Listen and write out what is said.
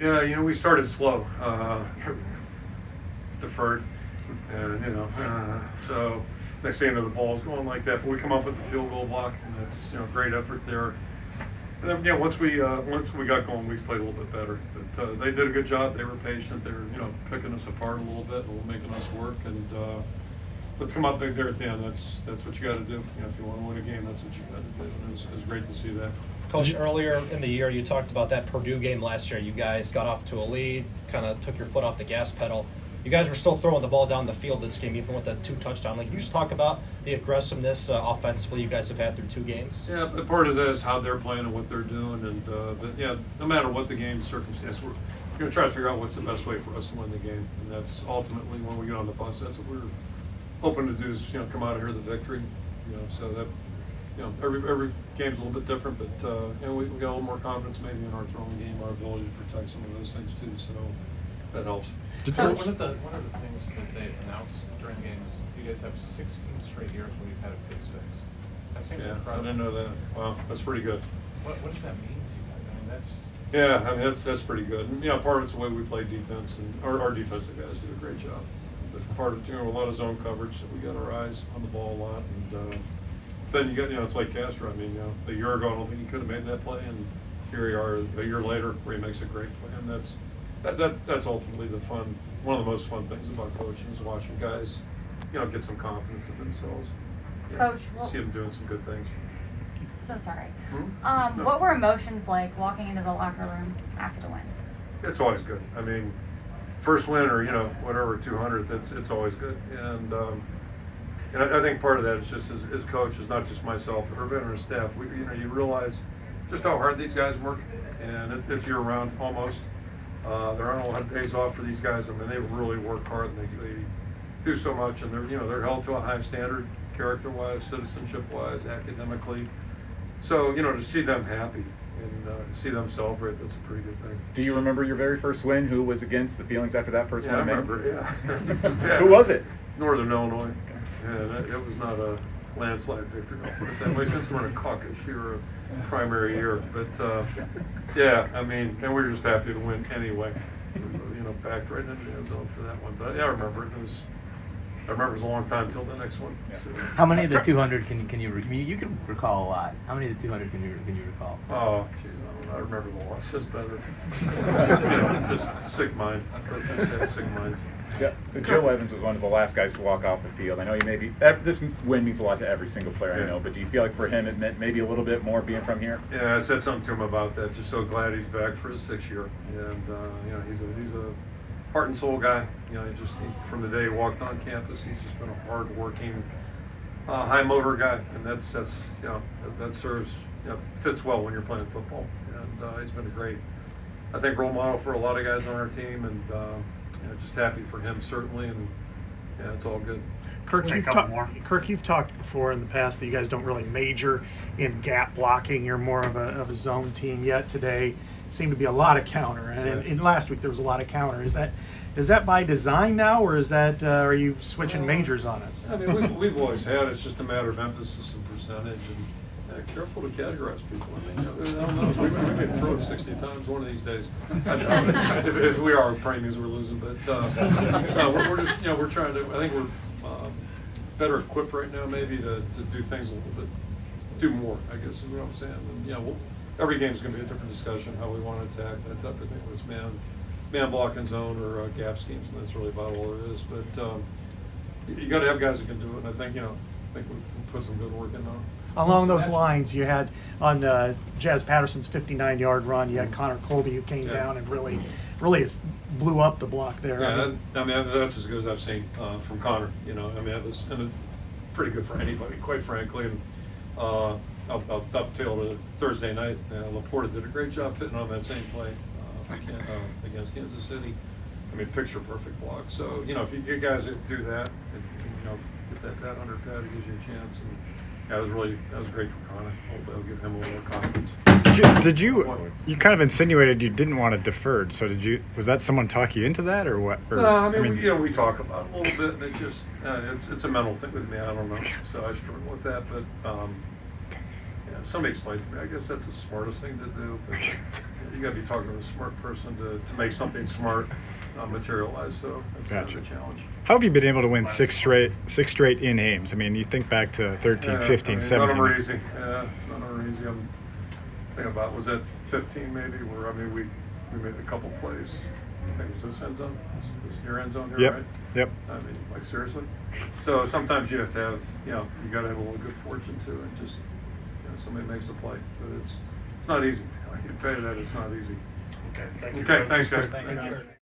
Yeah, we started slow, deferred, and so next thing you know the ball's going like that. But we come up with the field goal block, and that's great effort there. And then once we got going, we played a little bit better. But they did a good job. They were patient. They were picking us apart a little bit and making us work. And but to come up big there at the end, that's what you got to do. If you want to win a game, that's what you got to do. And it was great to see that. Coach, earlier in the year, you talked about that Purdue game last year. You guys got off to a lead, kind of took your foot off the gas pedal. You guys were still throwing the ball down the field this game, even with a 2-touchdown. Can you just talk about the aggressiveness offensively you guys have had through 2 games? Yeah, but part of that is how they're playing and what they're doing. And, but no matter what the game circumstance, we're going to try to figure out what's the best way for us to win the game. And that's ultimately when we get on the bus, that's what we're hoping to do is, come out of here with a victory. So that, every game's a little bit different, but we got a little more confidence maybe in our throwing game, our ability to protect some of those things too. So that helps. One of the things that they announced during games, you guys have 16 straight years where you've had a pick six. That seems incredible. I didn't know that. Wow, that's pretty good. What does that mean to you guys? I mean, that's just... Yeah, that's pretty good. And part of it's the way we play defense, and our defensive guys do a great job. But part of a lot of zone coverage, so we got our eyes on the ball a lot, and then you got it's like Castro. I mean, a year ago I don't think he could have made that play, and here you are a year later where he makes a great play, and that's ultimately one of the most fun things about coaching is watching guys, get some confidence in themselves. Coach, see them doing some good things. So sorry. No. What were emotions like walking into the locker room after the win? It's always good. I mean, first win or whatever 200th, it's always good. And I think part of that is just as coaches, not just myself, but our veteran staff. You realize just how hard these guys work, and it's year round almost. There aren't a lot of days off for these guys. I mean, they really work hard, and they do so much, and they're held to a high standard, character-wise, citizenship-wise, academically. So to see them happy and see them celebrate, that's a pretty good thing. Do you remember your very first win? Who was against the feelings after that first win? I remember. Yeah. Who was it? Northern Illinois. And it was not a landslide victory, I'll put it that way, since we're in a caucus year, a primary year. But, I mean, and we were just happy to win anyway. Backed right into the end zone for that one. But, I remember it was a long time until the next one. Yeah. So, How many of the 200 can you you can recall a lot. How many of the 200 can you recall? oh, jeez, I don't know. I remember the losses better. just sick mind. Coaches say sick minds. Yeah, Joe Evans was one of the last guys to walk off the field. I know this win means a lot to every single player I know, but do you feel like for him it meant maybe a little bit more being from here? Yeah, I said something to him about that. Just so glad he's back for his 6th year, and he's a heart and soul guy. From the day he walked on campus, he's just been a hard-working, high motor guy, and that serves fits well when you're playing football. And he's been a great, I think, role model for a lot of guys on our team, and just happy for him certainly, and it's all good. Kirk, you've talked before in the past that you guys don't really major in gap blocking. You're more of a zone team. Yet today seemed to be a lot of counter, and in last week there was a lot of counter. Is that by design now, or is that are you switching majors on us? I mean, we've always had. It's just a matter of emphasis and percentage, and careful to categorize people. I mean, I don't know. We may throw it 60 times one of these days. If we are praying because we're losing, but we're just we're trying to. I think we're better equipped right now, maybe to do things a little bit, do more. I guess is what I'm saying. And every game's going to be a different discussion how we want to attack that type of thing. Whether it's man blocking zone or gap schemes, and that's really about all it is. But you got to have guys that can do it. And I think we put some good work in on. Along those lines, you had on Jazz Patterson's 59-yard run, you had Connor Colby who came down and really blew up the block there. Yeah, that's as good as I've seen from Connor. It was pretty good for anybody, quite frankly. And I'll dovetail to Thursday night. Laporta did a great job fitting on that same play against Kansas City. I mean, picture perfect block. So if you get guys that do that and get that pad under pad, it gives you a chance. And that was great for Connor. Hopefully, I'll give him a little more confidence. Did you kind of insinuated you didn't want it deferred? So was that someone talk you into that, or what? No, I mean, we talk about it a little bit, and it just it's a mental thing with me. I don't know, so I struggle with that. But somebody explained to me. I guess that's the smartest thing to do. But you got to be talking to a smart person to make something smart materialize. So that's kind Gotcha. of a challenge. How have you been able to win six straight in Ames? I mean, you think back to 13, 15, None of 17. them are easy. Yeah, none of them are easy. I'm thinking about, was that 15 maybe, where, I mean, we made a couple plays. I think it was this end zone, this near end zone here, Yep. right? Yep. I mean, like, seriously? So sometimes you have to have, you got to have a little good fortune too, and just, somebody makes a play. But it's not easy. I can tell you that it's not easy. Okay, thank you. Okay, thanks, guys. Thanks, Kirk.